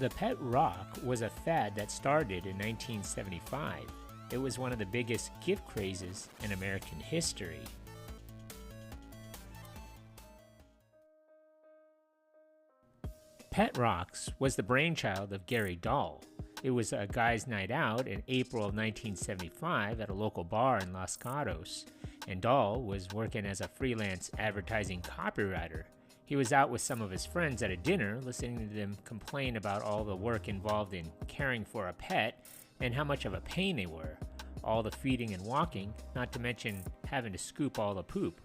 The pet rock was a fad that started in 1975. It was one of the biggest gift crazes in American history. Pet Rocks was the brainchild of Gary Dahl. It was a guy's night out in April of 1975 at a local bar in Los Gatos, and Dahl was working as a freelance advertising copywriter. He was out with some of his friends at a dinner, listening to them complain about all the work involved in caring for a pet and how much of a pain they were. All the feeding and walking, not to mention having to scoop all the poop.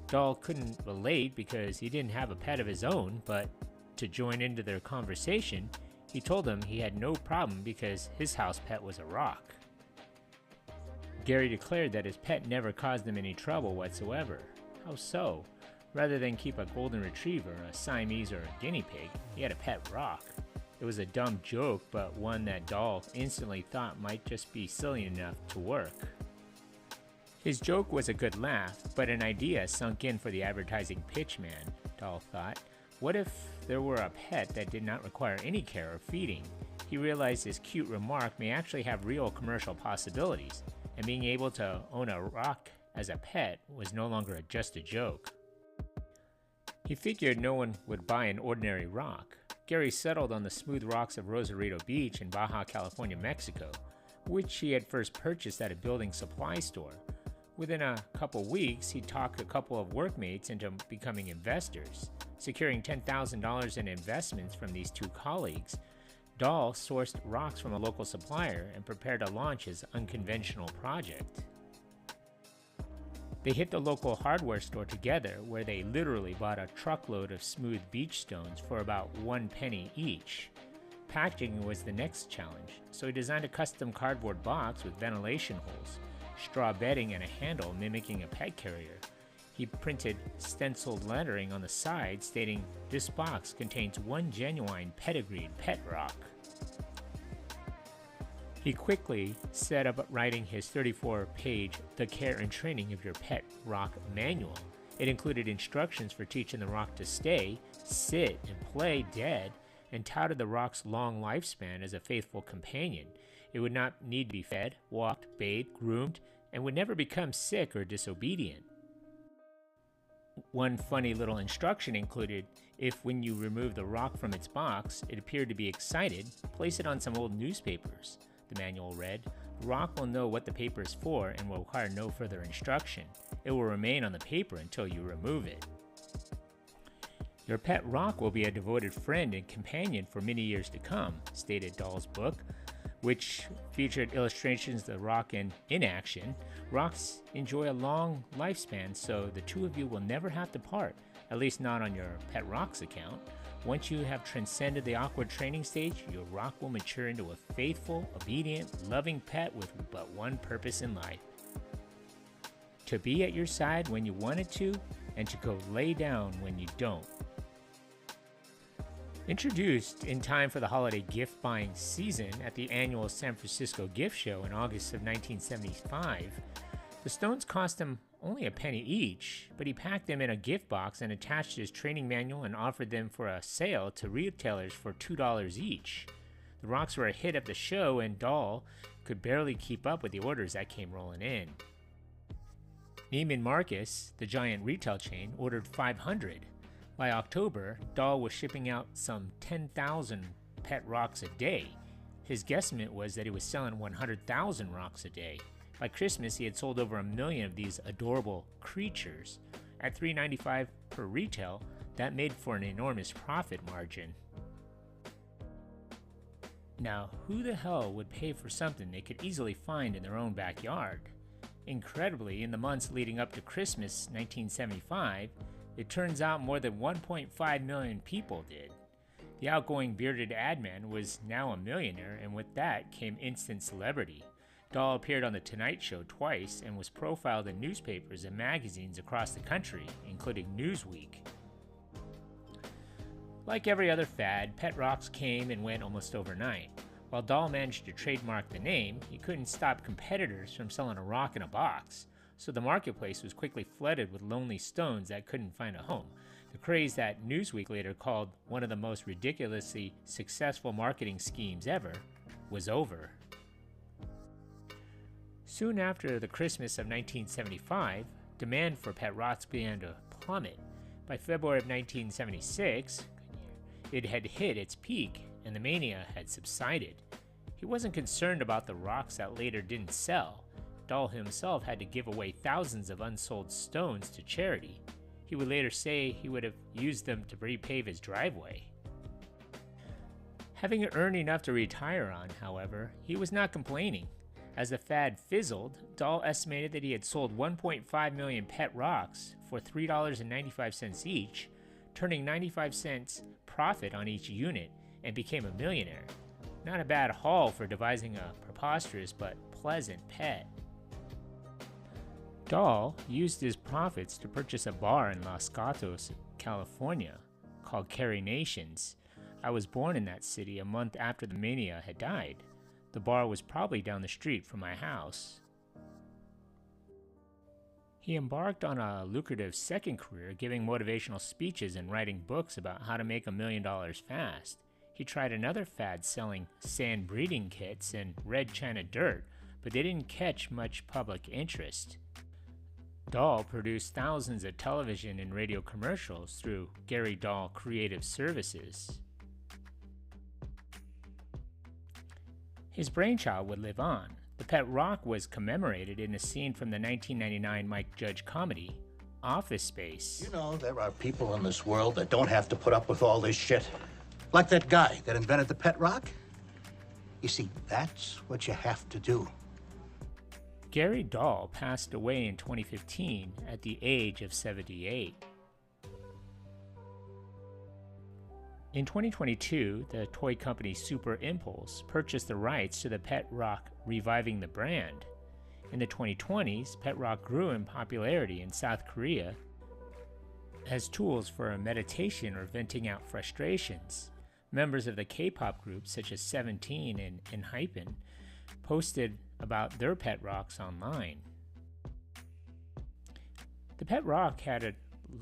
Dahl couldn't relate because he didn't have a pet of his own, but to join into their conversation, he told them he had no problem because his house pet was a rock. Gary declared that his pet never caused him any trouble whatsoever. How so? Rather than keep a golden retriever, a Siamese, or a guinea pig, he had a pet rock. It was a dumb joke, but one that Dahl instantly thought might just be silly enough to work. His joke was a good laugh, but an idea sunk in for the advertising pitchman, Dahl thought. What if there were a pet that did not require any care or feeding? He realized his cute remark may actually have real commercial possibilities, and being able to own a rock as a pet was no longer just a joke. He figured no one would buy an ordinary rock. Gary settled on the smooth rocks of Rosarito Beach in Baja California, Mexico, which he had first purchased at a building supply store. Within a couple weeks, he talked a couple of workmates into becoming investors. Securing $10,000 in investments from these two colleagues, Dahl sourced rocks from a local supplier and prepared to launch his unconventional project. They hit the local hardware store together, where they literally bought a truckload of smooth beach stones for about 1 penny each. Packaging was the next challenge, so he designed a custom cardboard box with ventilation holes, straw bedding, and a handle mimicking a pet carrier. He printed stenciled lettering on the side stating, "This box contains one genuine pedigreed pet rock." He quickly set up writing his 34-page The Care and Training of Your Pet Rock manual. It included instructions for teaching the rock to stay, sit, and play dead, and touted the rock's long lifespan as a faithful companion. It would not need to be fed, walked, bathed, groomed, and would never become sick or disobedient. One funny little instruction included, if when you remove the rock from its box, it appeared to be excited, place it on some old newspapers. The manual read, "The rock will know what the paper is for and will require no further instruction. It will remain on the paper until you remove it." Your pet rock will be a devoted friend and companion for many years to come, stated Dahl's book, which featured illustrations of the rock in action. Rocks enjoy a long lifespan, so the two of you will never have to part, at least not on your pet rock's account. Once you have transcended the awkward training stage, your rock will mature into a faithful, obedient, loving pet with but one purpose in life: to be at your side when you want it to, and to go lay down when you don't. Introduced in time for the holiday gift-buying season at the annual San Francisco Gift Show in August of 1975, the stones cost him only a penny each, but he packed them in a gift box and attached his training manual and offered them for a sale to retailers for $2 each. The rocks were a hit at the show, and Dahl could barely keep up with the orders that came rolling in. Neiman Marcus, the giant retail chain, ordered 500. By October, Dahl was shipping out some 10,000 pet rocks a day. His guesstimate was that he was selling 100,000 rocks a day. By Christmas, he had sold over 1 million of these adorable creatures. At $3.95 per retail, that made for an enormous profit margin. Now, who the hell would pay for something they could easily find in their own backyard? Incredibly, in the months leading up to Christmas 1975, it turns out more than 1.5 million people did. The outgoing bearded ad man was now a millionaire, and with that came instant celebrity. Dahl appeared on The Tonight Show twice and was profiled in newspapers and magazines across the country, including Newsweek. Like every other fad, pet rocks came and went almost overnight. While Dahl managed to trademark the name, he couldn't stop competitors from selling a rock in a box, so the marketplace was quickly flooded with lonely stones that couldn't find a home. the craze that Newsweek later called one of the most ridiculously successful marketing schemes ever was over. Soon after the Christmas of 1975, demand for pet rocks began to plummet. By February of 1976, it had hit its peak and the mania had subsided. He wasn't concerned about the rocks that later didn't sell. Dahl himself had to give away thousands of unsold stones to charity. He would later say he would have used them to repave his driveway. Having earned enough to retire on, however, he was not complaining. As the fad fizzled, Dahl estimated that he had sold 1.5 million pet rocks for $3.95 each, turning 95 cents profit on each unit, and became a millionaire. Not a bad haul for devising a preposterous but pleasant pet. Dahl used his profits to purchase a bar in Los Gatos, California, called Carrie Nations. I was born in that city a month after the mania had died. The bar was probably down the street from my house. He embarked on a lucrative second career, giving motivational speeches and writing books about how to make $1 million fast. He tried another fad selling sand breeding kits and red china dirt, but they didn't catch much public interest. Dahl produced thousands of television and radio commercials through Gary Dahl Creative Services. His brainchild would live on. The pet rock was commemorated in a scene from the 1999 Mike Judge comedy, Office Space. You know, there are people in this world that don't have to put up with all this shit. Like that guy that invented the pet rock. You see, that's what you have to do. Gary Dahl passed away in 2015 at the age of 78. In 2022, the toy company Super Impulse purchased the rights to the pet rock, reviving the brand. In the 2020s, pet rock grew in popularity in South Korea as tools for meditation or venting out frustrations. Members of the K-pop groups such as 17 and ENHYPEN posted about their pet rocks online. The pet rock had a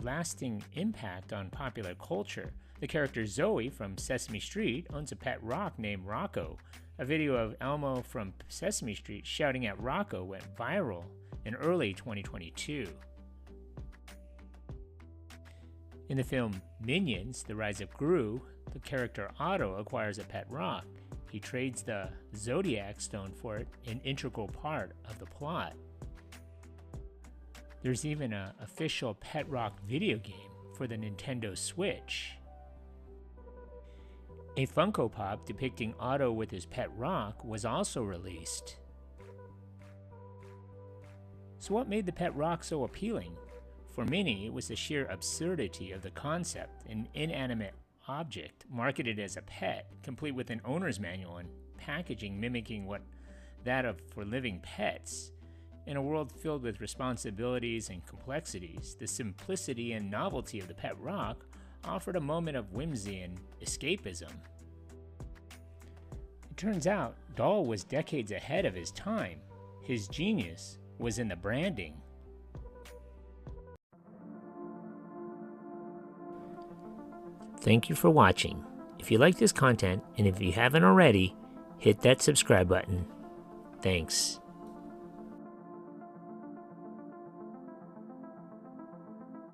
lasting impact on popular culture. The character Zoe from Sesame Street owns a pet rock named Rocco. A video of Elmo from Sesame Street shouting at Rocco went viral in early 2022. In the film Minions: The Rise of Gru, the character Otto acquires a pet rock. He trades the Zodiac Stone for it, an integral part of the plot. There's even an official pet rock video game for the Nintendo Switch. A Funko Pop depicting Otto with his pet rock was also released. So what made the pet rock so appealing? For many, it was the sheer absurdity of the concept, an inanimate object marketed as a pet, complete with an owner's manual and packaging mimicking for living pets. In a world filled with responsibilities and complexities, the simplicity and novelty of the pet rock offered a moment of whimsy and escapism. It turns out Dahl was decades ahead of his time. His genius was in the branding. Thank you for watching. If you like this content, and if you haven't already, hit that subscribe button. Thanks.